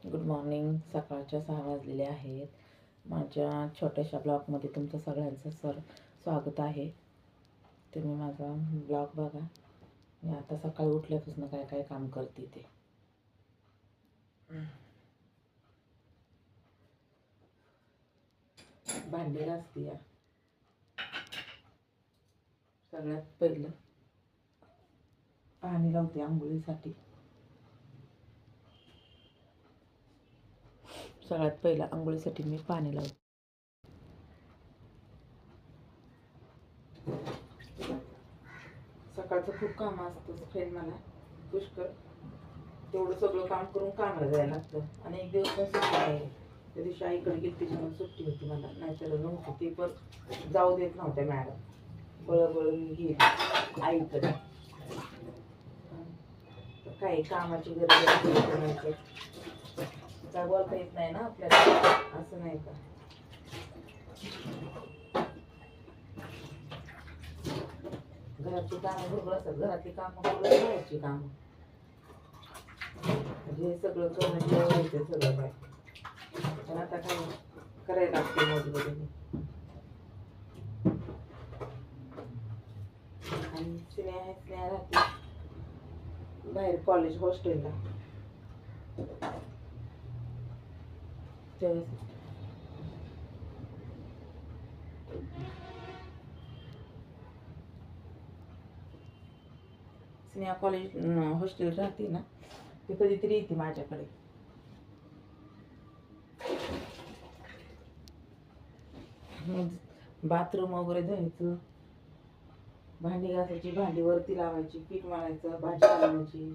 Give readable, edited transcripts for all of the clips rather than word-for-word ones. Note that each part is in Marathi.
Good morning. सकाळच्या 6 वाजलेले आहेत. माझ्या छोट्याशा ब्लॉगमध्ये तुमचं सगळ्यांचं स्वागत आहे. तुम्ही माझा ब्लॉग बघा. मी आता सकाळी उठल्यापासून काय काय काम करते ते. भांडी घासते या. सगळ्यात पहिलं पाणी लावते आंघोळीसाठी. सगळ्यात पहिलं आंघोळीसाठी मी पाणी लावते. सकाळचं खूप काम असतं फ्रेंड, मला पुष्कळ. तेवढं सगळं काम करून कामाला जायला लागतं. आणि एक दिवस पण सुट्टी आहे. त्या दिवशी आईकडे गेली त्याच्यामुळे सुट्टी होती मला, नाहीतर नव्हती. ती पण जाऊ देत नव्हत्या मॅडम. बळबळ मी गेली आईकडे. काही कामाची गरज आहे, काय बोलता येत नाही ना आपल्याला, असं नाही का. घराची कामं भरपूर असतात. घरातली कामं करून बाहेरची कामं, म्हणजे हे सगळं करणं जेवायचं सगळं काय. पण आता काय करायला लागते मजबुरीने. आणि स्नेहा राहते बाहेर कॉलेज हॉस्टेलला. स्नेहा कॉलेज हॉस्टेल राहते ना, ती कधीतरी येते माझ्याकडे. बाथरूम वगैरे धुवायचं, भांडी घासायची, भांडी वरती लावायची, पीठ मळायचं, भाजी बनवायची,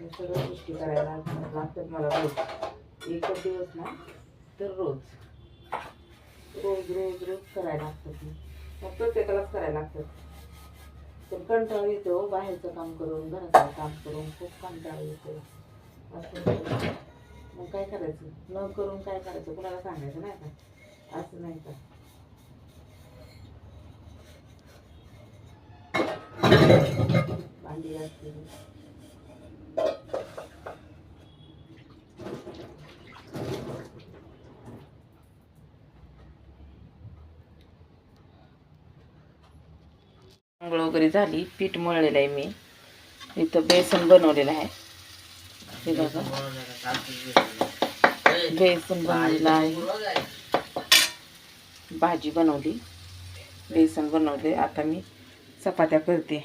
हे सगळ्या गोष्टी करायला लागतात मला रोज. एकच दिवस ना तर रोज रोज रोज रोज करायला लागतात. मग प्रत्येकालाच करायला लागतात. पण कंटाळा येतो बाहेरचं काम करून, घराचं काम करून खूप कंटाळा येतो. असं मग काय करायचं, न करून काय करायचं, कुणाला सांगायचं नाही का, असं नाही का. भांडी घासली, आंघोळ वगैरे झाली. पीठ मळलेलं आहे मी. इथं बेसन बनवलेलं आहे, हे बघा. बेसन बनवलेलं आहे, भाजी बनवली, बेसन बनवले. आता मी चपात्या करते.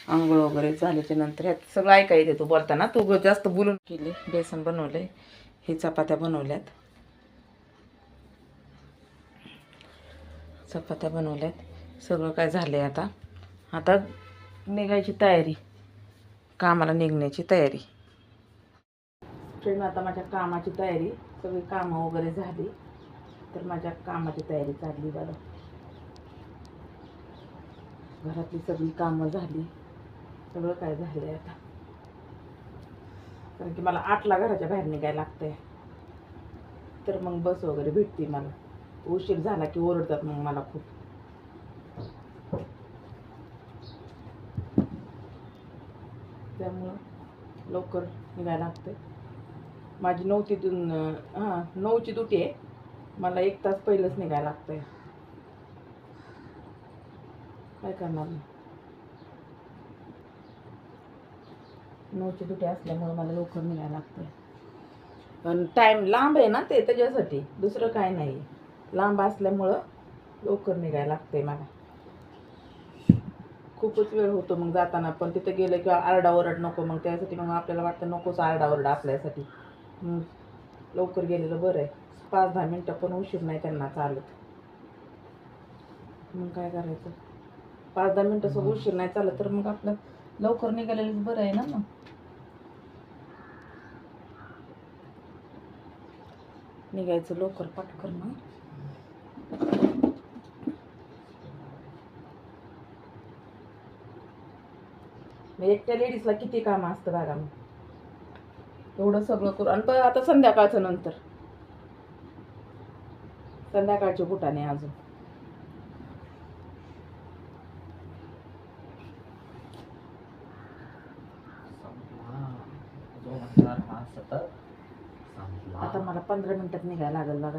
आंघोळ वगैरे झाल्याच्या नंतर ह्यात सगळं ऐकायला येतं बोलताना. तू जास्त बोलून केले. बेसन बनवले, हे चपात्या बनवल्यात, चपात्या बनवल्यात. सगळं काय झालंय. आता निघायची तयारी, कामाला निघण्याची तयारी. फ्रेंड, आता माझ्या कामाची तयारी, सगळी कामं वगैरे झाली, तर माझ्या कामाची तयारी चालली बरं. घरातली सगळी कामं झाली, सगळं काय झालंय आता. कारण की मला 8ला घराच्या बाहेर निघायला लागतंय, तर मग बस वगैरे भेटते मला. उशीर झाला की ओरडतात मग मला खूप. त्यामुळं लवकर निघायला लागते. माझी 9ची ड्युटी आहे. मला 1 तास पहिलंच निघायला लागतंय. काय करणार, 9ची ड्युटी असल्यामुळे मला लवकर निघायला लागतंय. पण टाईम लांब आहे ना, ते त्याच्यासाठी, दुसरं काय नाही. लांब असल्यामुळं लवकर निघायला लागतंय मला. खूपच वेळ होतो मग जाताना. पण तिथे गेलं किंवा आरडाओरड नको, मग त्यासाठी मग आपल्याला वाटतं नकोच आरडाओरडा आपल्यासाठी. लवकर गेलेलं बरं आहे. 5-10 मिनटं पण उशीर नाही त्यांना चालत. मग काय करायचं, 5-10 मिनटं उशीर नाही चालत, तर मग आपलं लवकर निघालेलं बरं आहे ना. मग निघायचं लवकर पटकन. मग एकट्या लेडीजला किती कामं असतं बघा. मग एवढं सगळं करू. आणि आता संध्याकाळचं, नंतर संध्याकाळचे बुटाने अजून. आता मला 15 मिनिटात निघायला लागेल बघा.